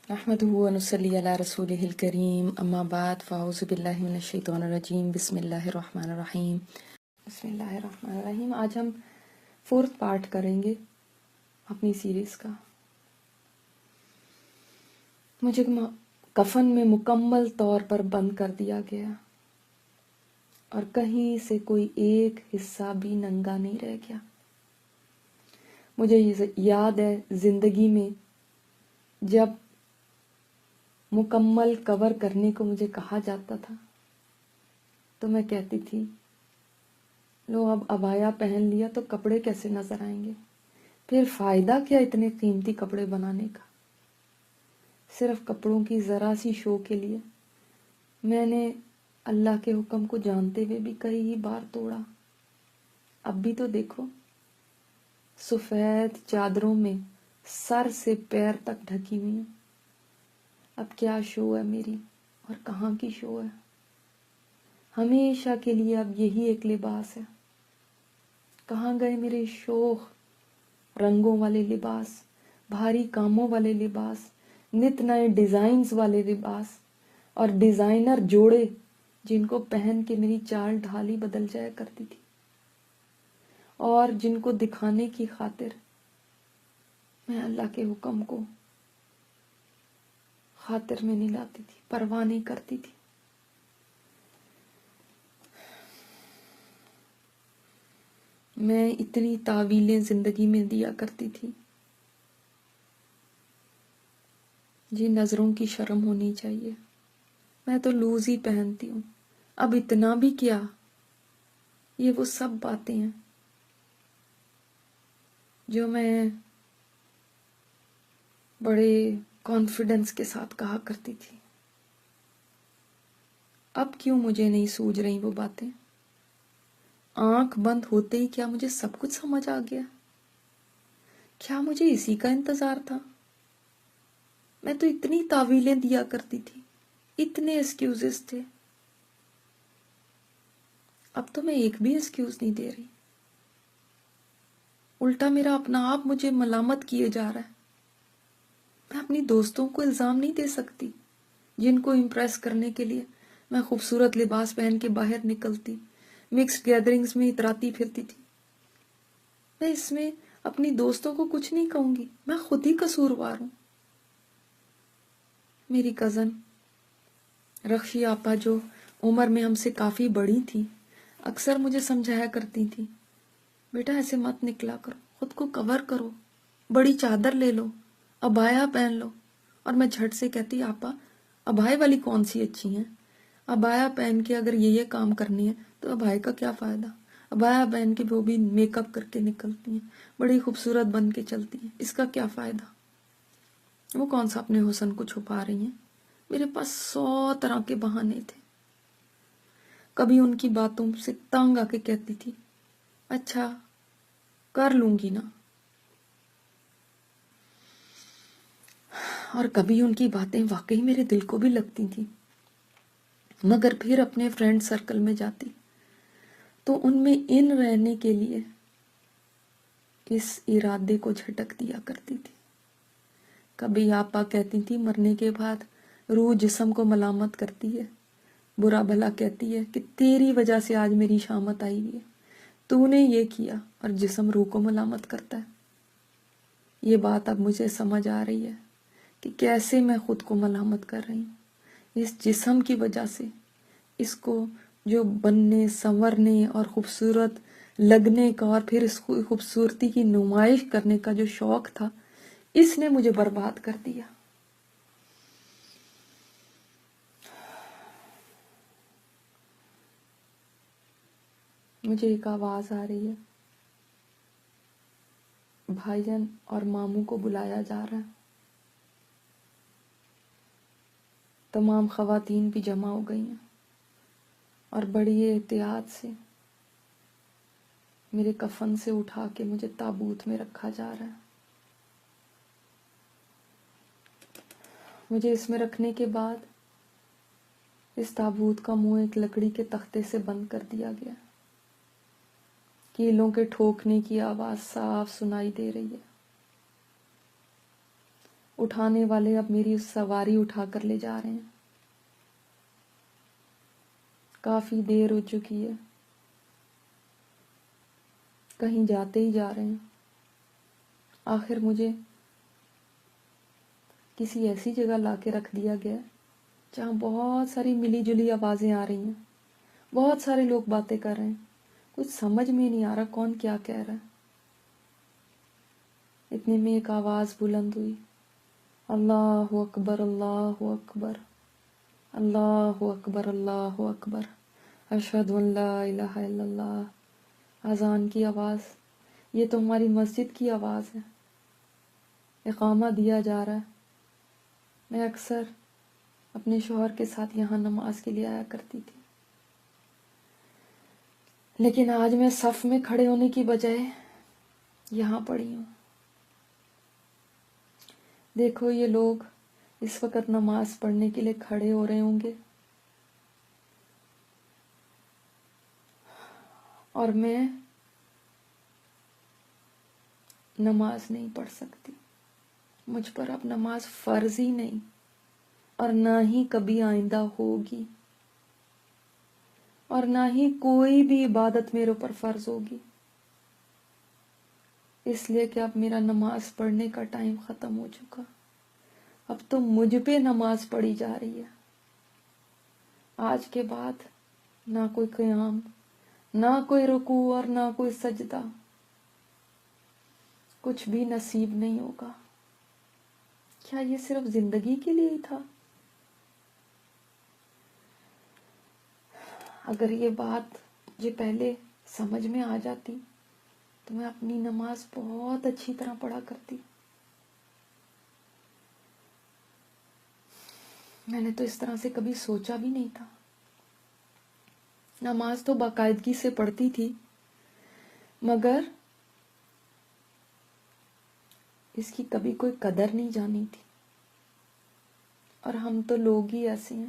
نحمده ونصلي على رسوله الكريم اما بعد فاعوذ باللہ من الشیطان الرجیم بسم اللہ الرحمن الرحیم بسم اللہ الرحمن الرحیم۔ آج ہم 4th پارٹ کریں گے اپنی سیریز کا۔ مجھے کفن میں مکمل طور پر بند کر دیا گیا اور کہیں سے کوئی ایک حصہ بھی ننگا نہیں رہ گیا۔ مجھے یاد ہے زندگی میں جب مکمل کور کرنے کو مجھے کہا جاتا تھا تو میں کہتی تھی لو اب عبایا پہن لیا تو کپڑے کیسے نظر آئیں گے، پھر فائدہ کیا اتنے قیمتی کپڑے بنانے کا۔ صرف کپڑوں کی ذرا سی شو کے لیے میں نے اللہ کے حکم کو جانتے ہوئے بھی کئی بار توڑا۔ اب بھی تو دیکھو، سفید چادروں میں سر سے پیر تک ڈھکی ہوئی ہوں۔ اب کیا شو ہے میری اور کہاں کی شو ہے؟ ہمیشہ کے لیے اب یہی ایک لباس ہے۔ کہاں گئے میرے شوخ رنگوں والے لباس، بھاری کاموں والے لباس، نت نئے ڈیزائنز والے لباس اور ڈیزائنر جوڑے جن کو پہن کے میری چال ڈھال ہی بدل جایا کرتی تھی اور جن کو دکھانے کی خاطر میں اللہ کے حکم کو خاطر میں نہیں لاتی تھی، پرواہ نہیں کرتی تھی۔ میں اتنی تعویلیں زندگی میں دیا کرتی تھی جی نظروں کی شرم ہونی چاہیے۔ میں تو لوز ہی پہنتی ہوں، اب اتنا بھی کیا۔ یہ وہ سب باتیں ہیں جو میں بڑے کانفیڈنس کے ساتھ کہا کرتی تھی۔ اب کیوں مجھے نہیں سوجھ رہی وہ باتیں؟ آنکھ بند ہوتے ہی کیا مجھے سب کچھ سمجھ آ گیا؟ کیا مجھے اسی کا انتظار تھا؟ میں تو اتنی تعویلیں دیا کرتی تھی، اتنے ایکسکیوزز تھے، اب تو میں ایک بھی ایکسکیوز نہیں دے رہی۔ الٹا میرا اپنا آپ مجھے ملامت کیے جا رہا ہے۔ میں اپنی دوستوں کو الزام نہیں دے سکتی جن کو امپریس کرنے کے لیے میں خوبصورت لباس پہن کے باہر نکلتی، مکسڈ گیدرنگز میں اتراتی پھرتی تھی۔ میں اس میں اپنی دوستوں کو کچھ نہیں کہوں گی، میں خود ہی قصوروار ہوں۔ میری کزن رخشی آپا جو عمر میں ہم سے کافی بڑی تھی اکثر مجھے سمجھایا کرتی تھی بیٹا ایسے مت نکلا کرو، خود کو کور کرو، بڑی چادر لے لو، عبایا پہن لو۔ اور میں جھٹ سے کہتی آپا عبایا والی کون سی اچھی ہیں؟ عبایا پہن کے اگر یہ کام کرنی ہے تو عبایا کا کیا فائدہ؟ عبایا پہن کے وہ بھی میک اپ کر کے نکلتی ہیں، بڑی خوبصورت بن کے چلتی ہیں، اس کا کیا فائدہ؟ وہ کون سا اپنے حسن کو چھپا رہی ہیں؟ میرے پاس 100 طرح کے بہانے تھے۔ کبھی ان کی باتوں سے تنگ آ کے کہتی تھی اچھا کر لوں گی نا، اور کبھی ان کی باتیں واقعی میرے دل کو بھی لگتی تھی، مگر پھر اپنے فرینڈ سرکل میں جاتی تو ان میں ان رہنے کے لیے اس ارادے کو جھٹک دیا کرتی تھی۔ کبھی آپا کہتی تھی مرنے کے بعد روح جسم کو ملامت کرتی ہے، برا بھلا کہتی ہے کہ تیری وجہ سے آج میری شامت آئی ہوئی ہے، تو نے یہ کیا، اور جسم روح کو ملامت کرتا ہے۔ یہ بات اب مجھے سمجھ آ رہی ہے کہ کیسے میں خود کو ملامت کر رہی ہوں اس جسم کی وجہ سے۔ اس کو جو بننے سنورنے اور خوبصورت لگنے کا اور پھر اس کو خوبصورتی کی نمائش کرنے کا جو شوق تھا، اس نے مجھے برباد کر دیا۔ مجھے ایک آواز آ رہی ہے، بھائی جان اور ماموں کو بلایا جا رہا ہے۔ تمام خواتین بھی جمع ہو گئی ہیں اور بڑی احتیاط سے میرے کفن سے اٹھا کے مجھے تابوت میں رکھا جا رہا ہے۔ مجھے اس میں رکھنے کے بعد اس تابوت کا منہ ایک لکڑی کے تختے سے بند کر دیا گیا۔ کیلوں کے ٹھوکنے کی آواز صاف سنائی دے رہی ہے۔ اٹھانے والے اب میری سواری اٹھا کر لے جا رہے ہیں. کافی دیر ہو چکی ہے، کہیں جاتے ہی جا رہے ہیں. آخر مجھے کسی ایسی جگہ لا کے رکھ دیا گیا جہاں بہت ساری ملی جلی آوازیں آ رہی ہیں، بہت سارے لوگ باتیں کر رہے ہیں. کچھ سمجھ میں نہیں آ رہا کون کیا کہہ رہا ہے. اتنے میں ایک آواز بلند ہوئی، اللہ اکبر، اللہ اکبر، اللہ اکبر، اللہ اکبر، اشہد ان لا الہ الا اللہ. اذان کی آواز. یہ تو ہماری مسجد کی آواز ہے. اقامہ دیا جا رہا ہے. میں اکثر اپنے شوہر کے ساتھ یہاں نماز کے لیے آیا کرتی تھی، لیکن آج میں صف میں کھڑے ہونے کی بجائے یہاں پڑی ہوں. دیکھو یہ لوگ اس وقت نماز پڑھنے کے لیے کھڑے ہو رہے ہوں گے اور میں نماز نہیں پڑھ سکتی. مجھ پر اب نماز فرض ہی نہیں اور نہ ہی کبھی آئندہ ہوگی، اور نہ ہی کوئی بھی عبادت میرے اوپر فرض ہوگی، اس لیے کہ اب میرا نماز پڑھنے کا ٹائم ختم ہو چکا. اب تو مجھ پہ نماز پڑھی جا رہی ہے. آج کے بعد نہ کوئی قیام، نہ کوئی رکوع اور نہ کوئی سجدہ، کچھ بھی نصیب نہیں ہوگا. کیا یہ صرف زندگی کے لیے ہی تھا؟ اگر یہ بات مجھے پہلے سمجھ میں آ جاتی تو میں اپنی نماز بہت اچھی طرح پڑھا کرتی. میں نے تو اس طرح سے کبھی سوچا بھی نہیں تھا. نماز تو باقاعدگی سے پڑھتی تھی، مگر اس کی کبھی کوئی قدر نہیں جانی تھی. اور ہم تو لوگ ہی ایسے ہیں